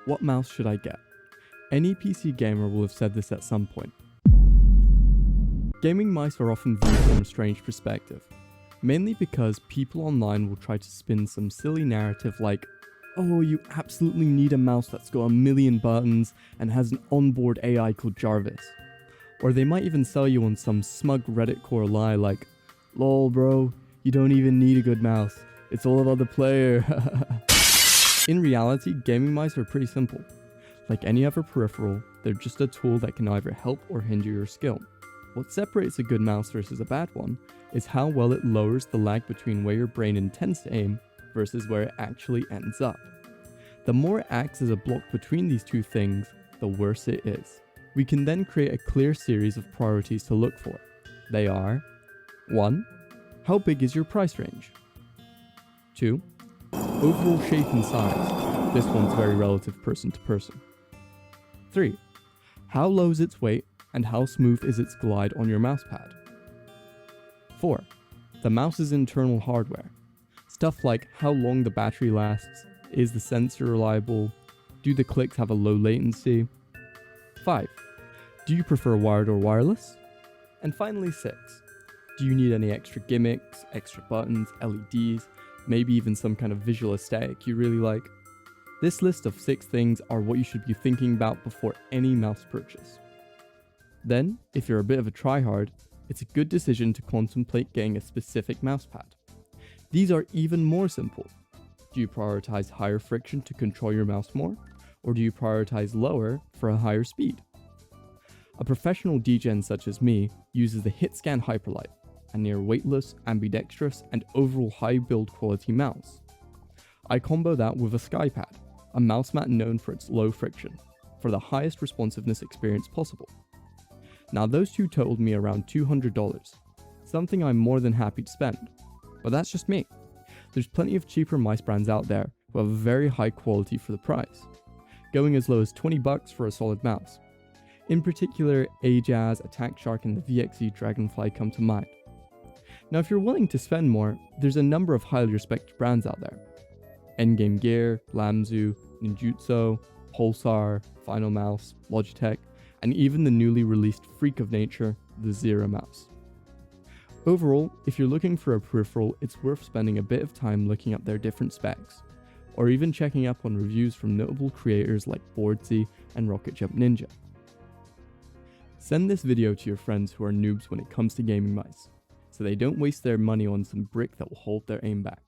What mouse should I get? Any PC gamer will have said this at some point. Gaming mice are often viewed from a strange perspective, mainly because people online will try to spin some silly narrative like, oh, you absolutely need a mouse that's got a million buttons and has an onboard AI called Jarvis. Or they might even sell you on some smug Reddit core lie like, lol bro, you don't even need a good mouse, it's all about the player. In reality, gaming mice are pretty simple. Like any other peripheral, they're just a tool that can either help or hinder your skill. What separates a good mouse versus a bad one is how well it lowers the lag between where your brain intends to aim versus where it actually ends up. The more it acts as a block between these two things, the worse it is. We can then create a clear series of priorities to look for. They are 1. How big is your price range? 2. Overall shape and size. This one's very relative person to person. 3. How low is its weight and how smooth is its glide on your mousepad? 4. The mouse's internal hardware. Stuff like how long the battery lasts, is the sensor reliable, do the clicks have a low latency? 5. Do you prefer wired or wireless? And finally 6. Do you need any extra gimmicks, extra buttons, LEDs, maybe even some kind of visual aesthetic you really like? This list of 6 things are what you should be thinking about before any mouse purchase. Then, if you're a bit of a tryhard, it's a good decision to contemplate getting a specific mousepad. These are even more simple. Do you prioritize higher friction to control your mouse more, or do you prioritize lower for a higher speed? A professional degen such as me uses the Hitscan Hyperlight, a near weightless, ambidextrous, and overall high build quality mouse. I combo that with a SkyPad, a mouse mat known for its low friction, for the highest responsiveness experience possible. Now those two totaled me around $200, something I'm more than happy to spend, but that's just me. There's plenty of cheaper mice brands out there who have very high quality for the price, going as low as $20 for a solid mouse. In particular, Ajaz, Attack Shark, and the VXE Dragonfly come to mind. Now if you're willing to spend more, there's a number of highly respected brands out there. Endgame Gear, Lamzu, Ninjutsu, Pulsar, Final Mouse, Logitech, and even the newly released freak of nature, the Zero Mouse. Overall, if you're looking for a peripheral, it's worth spending a bit of time looking up their different specs, or even checking up on reviews from notable creators like Boardsy and Rocket Jump Ninja. Send this video to your friends who are noobs when it comes to gaming mice, so they don't waste their money on some brick that will hold their aim back.